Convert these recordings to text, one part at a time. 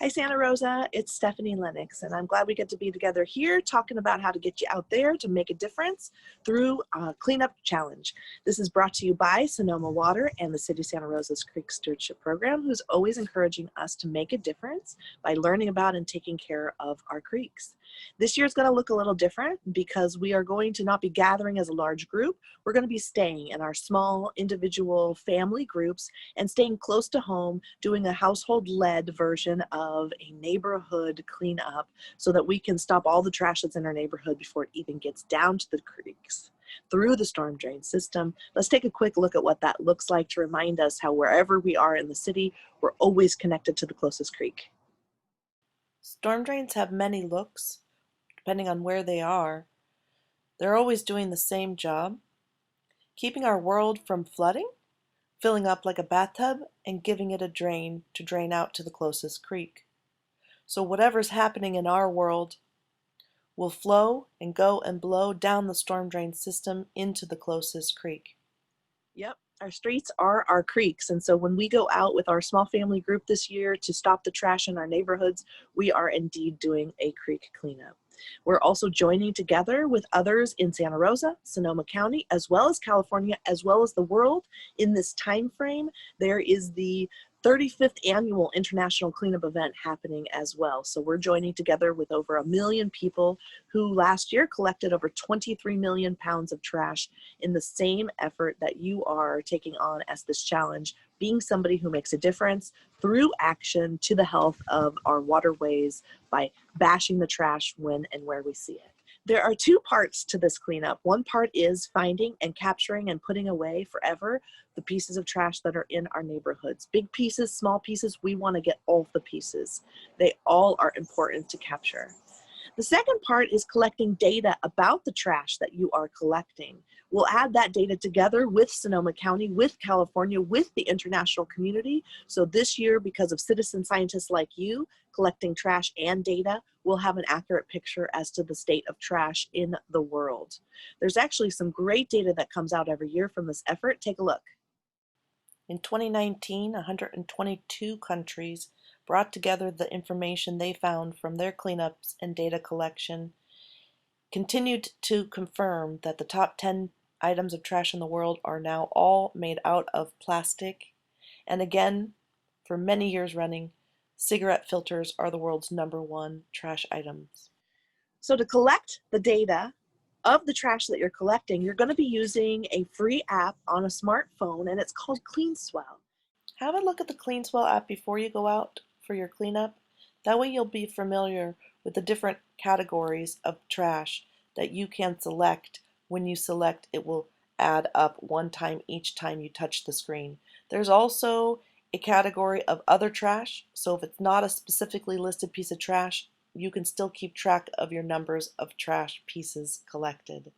Hi, Santa Rosa. It's Stephanie Lennox, and I'm glad we get to be together here talking about how to get you out there to make a difference through a cleanup challenge. This is brought to you by Sonoma Water and the City of Santa Rosa's Creek Stewardship Program, who's always encouraging us to make a difference by learning about and taking care of our creeks. This year is going to look a little different because we are going to not be gathering as a large group. We're going to be staying in our small individual family groups and staying close to home, doing a household-led version of a neighborhood cleanup so that we can stop all the trash that's in our neighborhood before it even gets down to the creeks through the storm drain system. Let's take a quick look at what that looks like to remind us how wherever we are in the city, we're always connected to the closest creek. Storm drains have many looks, depending on where they are. They're always doing the same job, keeping our world from flooding, filling up like a bathtub, and giving it a drain to drain out to the closest creek. So whatever's happening in our world will flow and go and blow down the storm drain system into the closest creek. Yep, our streets are our creeks. And so when we go out with our small family group this year to stop the trash in our neighborhoods, we are indeed doing a creek cleanup. We're also joining together with others in Santa Rosa, Sonoma County, as well as California, as well as the world in this time frame. There is the 35th annual International Cleanup event happening as well. So we're joining together with over 1 million people who last year collected over 23 million pounds of trash in the same effort that you are taking on as this challenge, being somebody who makes a difference through action to the health of our waterways by bashing the trash when and where we see it. There are two parts to this cleanup. One part is finding and capturing and putting away forever the pieces of trash that are in our neighborhoods. Big pieces, small pieces, we want to get all of the pieces. They all are important to capture. The second part is collecting data about the trash that you are collecting. We'll add that data together with Sonoma County, with California, with the international community. So this year, because of citizen scientists like you collecting trash and data, we'll have an accurate picture as to the state of trash in the world. There's actually some great data that comes out every year from this effort. Take a look. In 2019, 122 countries brought together the information they found from their cleanups and data collection, continued to confirm that the top 10 items of trash in the world are now all made out of plastic. And again, for many years running, cigarette filters are the world's #1 trash items. So to collect the data of the trash that you're collecting, you're going to be using a free app on a smartphone, and it's called CleanSwell. Have a look at the CleanSwell app before you go out for your cleanup. That way you'll be familiar with the different categories of trash that you can select. When you select, it will add up one time each time you touch the screen. There's also a category of other trash, so if it's not a specifically listed piece of trash, you can still keep track of your numbers of trash pieces collected.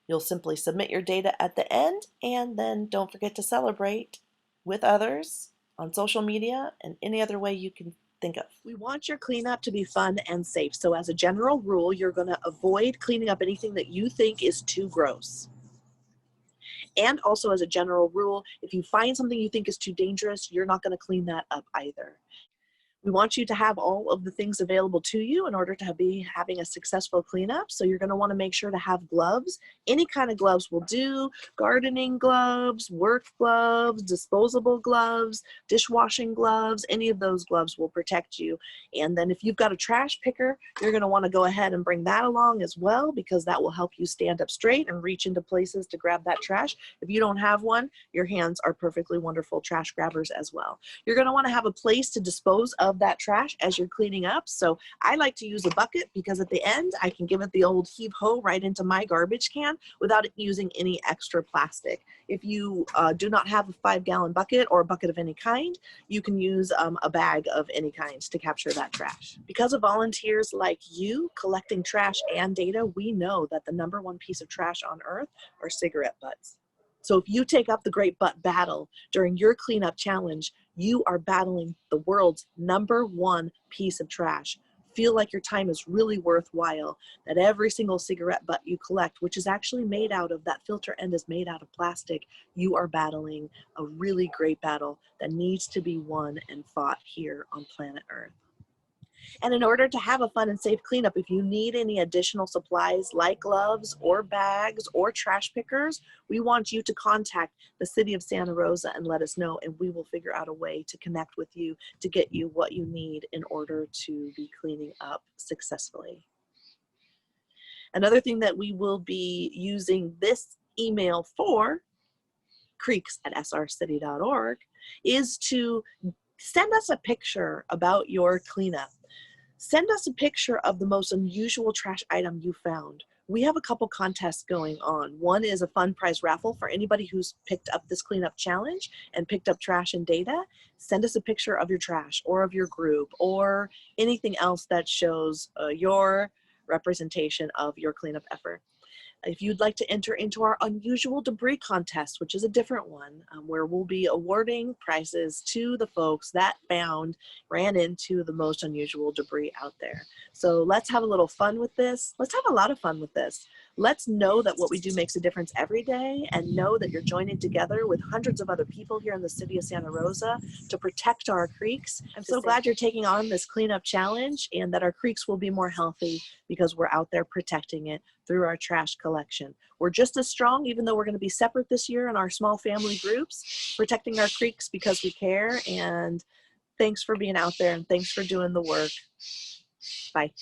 You'll simply submit your data at the end, and then don't forget to celebrate with others on social media and any other way you can think of. We want your cleanup to be fun and safe. So as a general rule, you're going to avoid cleaning up anything that you think is too gross. And also as a general rule, if you find something you think is too dangerous, you're not going to clean that up either. We want you to have all of the things available to you in order to be having a successful cleanup. So you're going to want to make sure to have gloves. Any kind of gloves will do. Gardening gloves, work gloves, disposable gloves, dishwashing gloves, any of those gloves will protect you. And then if you've got a trash picker, you're going to want to go ahead and bring that along as well, because that will help you stand up straight and reach into places to grab that trash. If you don't have one, your hands are perfectly wonderful trash grabbers as well. You're going to want to have a place to dispose of that trash as you're cleaning up. So I like to use a bucket because at the end I can give it the old heave ho right into my garbage can without it using any extra plastic. If you do not have a 5-gallon bucket or a bucket of any kind, you can use a bag of any kind to capture that trash. Because of volunteers like you collecting trash and data, we know that the #1 piece of trash on earth are cigarette butts. So if you take up the great butt battle during your cleanup challenge, you are battling the world's #1 piece of trash. Feel like your time is really worthwhile, that every single cigarette butt you collect, which is actually made out of, that filter end is made out of plastic, you are battling a really great battle that needs to be won and fought here on planet Earth. And in order to have a fun and safe cleanup, if you need any additional supplies like gloves or bags or trash pickers, we want you to contact the City of Santa Rosa and let us know, and we will figure out a way to connect with you to get you what you need in order to be cleaning up successfully. Another thing that we will be using this email for, creeks@srcity.org, is to send us a picture about your cleanup. Send us a picture of the most unusual trash item you found. We have a couple contests going on. One is a fun prize raffle for anybody who's picked up this cleanup challenge and picked up trash and data. Send us a picture of your trash or of your group or anything else that shows your representation of your cleanup effort. If you'd like to enter into our unusual debris contest, which is a different one, where we'll be awarding prizes to the folks that ran into the most unusual debris out there. So let's have a little fun with this. Let's have a lot of fun with this. Let's know that what we do makes a difference every day, and know that you're joining together with hundreds of other people here in the city of Santa Rosa to protect our creeks. I'm so glad you're taking on this cleanup challenge, and that our creeks will be more healthy because we're out there protecting it through our trash collection. We're just as strong, even though we're going to be separate this year in our small family groups, protecting our creeks because we care. And thanks for being out there, and thanks for doing the work. Bye.